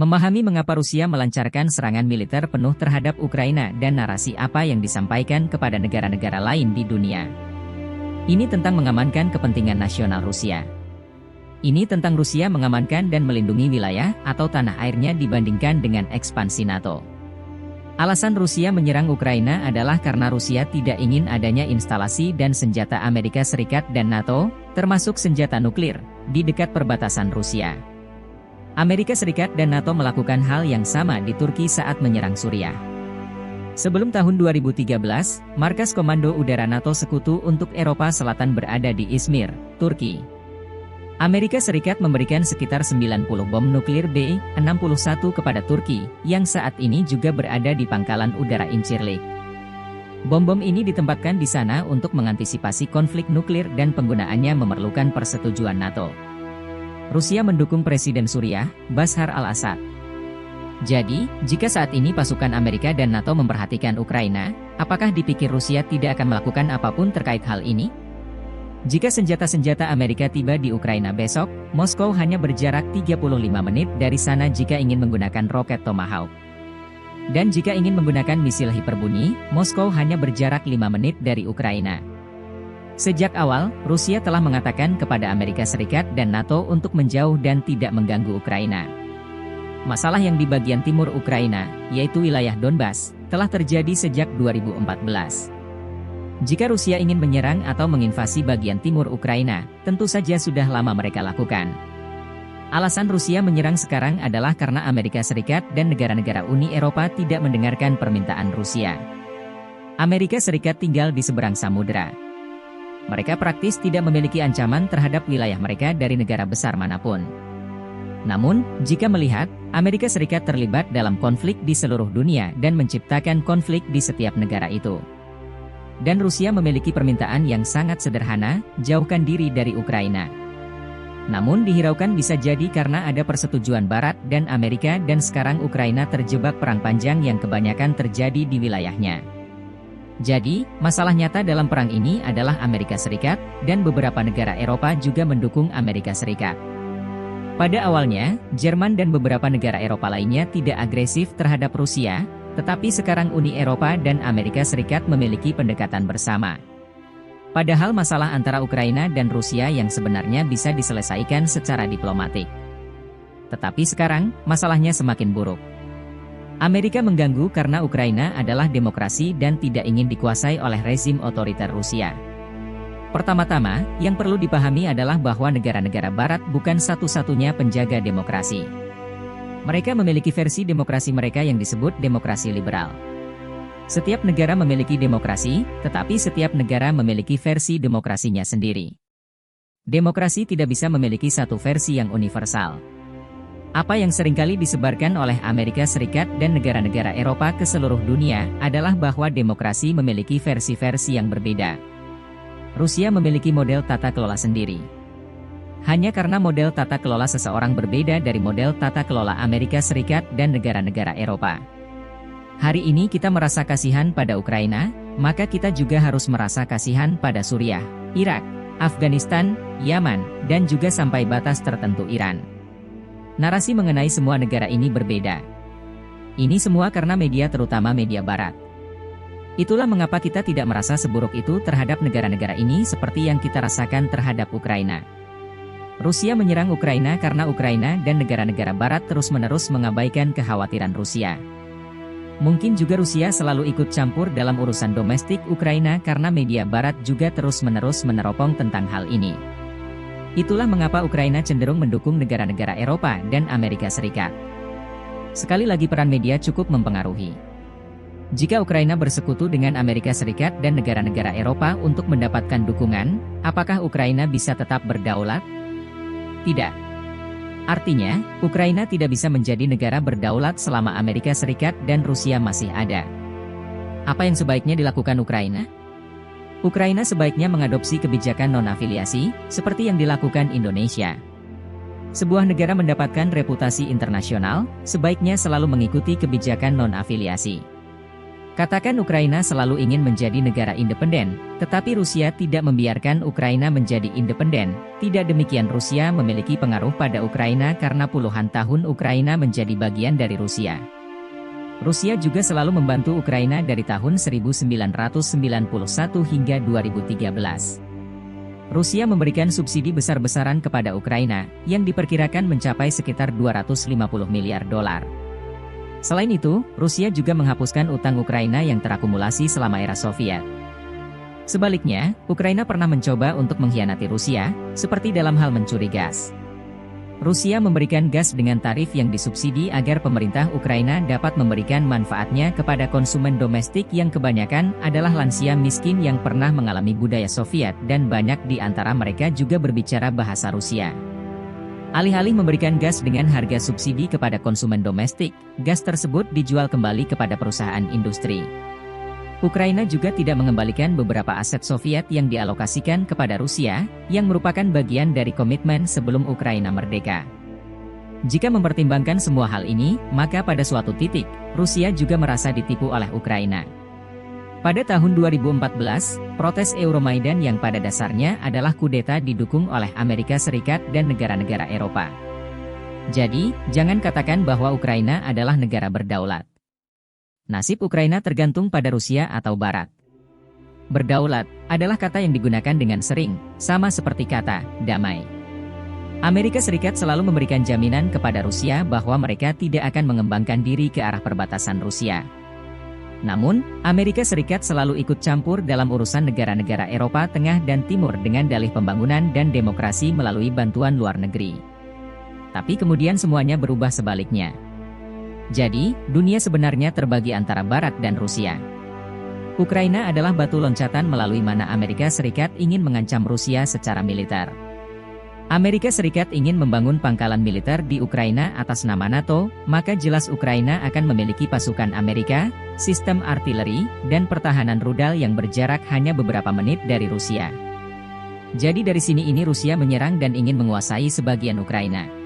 Memahami mengapa Rusia melancarkan serangan militer penuh terhadap Ukraina dan narasi apa yang disampaikan kepada negara-negara lain di dunia. Ini tentang mengamankan kepentingan nasional Rusia. Ini tentang Rusia mengamankan dan melindungi wilayah atau tanah airnya dibandingkan dengan ekspansi NATO. Alasan Rusia menyerang Ukraina adalah karena Rusia tidak ingin adanya instalasi dan senjata Amerika Serikat dan NATO, termasuk senjata nuklir, di dekat perbatasan Rusia. Amerika Serikat dan NATO melakukan hal yang sama di Turki saat menyerang Suriah. Sebelum tahun 2013, markas Komando Udara NATO Sekutu untuk Eropa Selatan berada di Izmir, Turki. Amerika Serikat memberikan sekitar 90 bom nuklir B-61 kepada Turki, yang saat ini juga berada di pangkalan udara Incirlik. Bom-bom ini ditempatkan di sana untuk mengantisipasi konflik nuklir dan penggunaannya memerlukan persetujuan NATO. Rusia mendukung Presiden Suriah, Bashar al-Assad. Jadi, jika saat ini pasukan Amerika dan NATO memperhatikan Ukraina, apakah dipikir Rusia tidak akan melakukan apapun terkait hal ini? Jika senjata-senjata Amerika tiba di Ukraina besok, Moskow hanya berjarak 35 menit dari sana jika ingin menggunakan roket Tomahawk. Dan jika ingin menggunakan misil hiperbunyi, Moskow hanya berjarak 5 menit dari Ukraina. Sejak awal, Rusia telah mengatakan kepada Amerika Serikat dan NATO untuk menjauh dan tidak mengganggu Ukraina. Masalah yang di bagian timur Ukraina, yaitu wilayah Donbas, telah terjadi sejak 2014. Jika Rusia ingin menyerang atau menginvasi bagian timur Ukraina, tentu saja sudah lama mereka lakukan. Alasan Rusia menyerang sekarang adalah karena Amerika Serikat dan negara-negara Uni Eropa tidak mendengarkan permintaan Rusia. Amerika Serikat tinggal di seberang samudera. Mereka praktis tidak memiliki ancaman terhadap wilayah mereka dari negara besar manapun. Namun, jika melihat, Amerika Serikat terlibat dalam konflik di seluruh dunia dan menciptakan konflik di setiap negara itu. Dan Rusia memiliki permintaan yang sangat sederhana, jauhkan diri dari Ukraina. Namun dihiraukan bisa jadi karena ada persetujuan Barat dan Amerika dan sekarang Ukraina terjebak perang panjang yang kebanyakan terjadi di wilayahnya. Jadi, masalah nyata dalam perang ini adalah Amerika Serikat, dan beberapa negara Eropa juga mendukung Amerika Serikat. Pada awalnya, Jerman dan beberapa negara Eropa lainnya tidak agresif terhadap Rusia, tetapi sekarang Uni Eropa dan Amerika Serikat memiliki pendekatan bersama. Padahal masalah antara Ukraina dan Rusia yang sebenarnya bisa diselesaikan secara diplomatik. Tetapi sekarang, masalahnya semakin buruk. Amerika mengganggu karena Ukraina adalah demokrasi dan tidak ingin dikuasai oleh rezim otoriter Rusia. Pertama-tama, yang perlu dipahami adalah bahwa negara-negara Barat bukan satu-satunya penjaga demokrasi. Mereka memiliki versi demokrasi mereka yang disebut demokrasi liberal. Setiap negara memiliki demokrasi, tetapi setiap negara memiliki versi demokrasinya sendiri. Demokrasi tidak bisa memiliki satu versi yang universal. Apa yang seringkali disebarkan oleh Amerika Serikat dan negara-negara Eropa ke seluruh dunia adalah bahwa demokrasi memiliki versi-versi yang berbeda. Rusia memiliki model tata kelola sendiri. Hanya karena model tata kelola seseorang berbeda dari model tata kelola Amerika Serikat dan negara-negara Eropa. Hari ini kita merasa kasihan pada Ukraina, maka kita juga harus merasa kasihan pada Suriah, Irak, Afghanistan, Yaman, dan juga sampai batas tertentu Iran. Narasi mengenai semua negara ini berbeda. Ini semua karena media terutama media Barat. Itulah mengapa kita tidak merasa seburuk itu terhadap negara-negara ini seperti yang kita rasakan terhadap Ukraina. Rusia menyerang Ukraina karena Ukraina dan negara-negara Barat terus-menerus mengabaikan kekhawatiran Rusia. Mungkin juga Rusia selalu ikut campur dalam urusan domestik Ukraina karena media Barat juga terus-menerus meneropong tentang hal ini. Itulah mengapa Ukraina cenderung mendukung negara-negara Eropa dan Amerika Serikat. Sekali lagi peran media cukup mempengaruhi. Jika Ukraina bersekutu dengan Amerika Serikat dan negara-negara Eropa untuk mendapatkan dukungan, apakah Ukraina bisa tetap berdaulat? Tidak. Artinya, Ukraina tidak bisa menjadi negara berdaulat selama Amerika Serikat dan Rusia masih ada. Apa yang sebaiknya dilakukan Ukraina? Ukraina sebaiknya mengadopsi kebijakan non-afiliasi, seperti yang dilakukan Indonesia. Sebuah negara mendapatkan reputasi internasional, sebaiknya selalu mengikuti kebijakan non-afiliasi. Katakan Ukraina selalu ingin menjadi negara independen, tetapi Rusia tidak membiarkan Ukraina menjadi independen. Tidak demikian, Rusia memiliki pengaruh pada Ukraina karena puluhan tahun Ukraina menjadi bagian dari Rusia. Rusia juga selalu membantu Ukraina dari tahun 1991 hingga 2013. Rusia memberikan subsidi besar-besaran kepada Ukraina, yang diperkirakan mencapai sekitar 250 miliar dolar. Selain itu, Rusia juga menghapuskan utang Ukraina yang terakumulasi selama era Soviet. Sebaliknya, Ukraina pernah mencoba untuk mengkhianati Rusia, seperti dalam hal mencuri gas. Rusia memberikan gas dengan tarif yang disubsidi agar pemerintah Ukraina dapat memberikan manfaatnya kepada konsumen domestik yang kebanyakan adalah lansia miskin yang pernah mengalami budaya Soviet dan banyak di antara mereka juga berbicara bahasa Rusia. Alih-alih memberikan gas dengan harga subsidi kepada konsumen domestik, gas tersebut dijual kembali kepada perusahaan industri. Ukraina juga tidak mengembalikan beberapa aset Soviet yang dialokasikan kepada Rusia, yang merupakan bagian dari komitmen sebelum Ukraina merdeka. Jika mempertimbangkan semua hal ini, maka pada suatu titik, Rusia juga merasa ditipu oleh Ukraina. Pada tahun 2014, protes Euromaidan yang pada dasarnya adalah kudeta didukung oleh Amerika Serikat dan negara-negara Eropa. Jadi, jangan katakan bahwa Ukraina adalah negara berdaulat. Nasib Ukraina tergantung pada Rusia atau Barat. Berdaulat adalah kata yang digunakan dengan sering, sama seperti kata damai. Amerika Serikat selalu memberikan jaminan kepada Rusia bahwa mereka tidak akan mengembangkan diri ke arah perbatasan Rusia. Namun, Amerika Serikat selalu ikut campur dalam urusan negara-negara Eropa Tengah dan Timur dengan dalih pembangunan dan demokrasi melalui bantuan luar negeri. Tapi kemudian semuanya berubah sebaliknya. Jadi, dunia sebenarnya terbagi antara Barat dan Rusia. Ukraina adalah batu loncatan melalui mana Amerika Serikat ingin mengancam Rusia secara militer. Amerika Serikat ingin membangun pangkalan militer di Ukraina atas nama NATO, maka jelas Ukraina akan memiliki pasukan Amerika, sistem artileri, dan pertahanan rudal yang berjarak hanya beberapa menit dari Rusia. Jadi dari sini Rusia menyerang dan ingin menguasai sebagian Ukraina.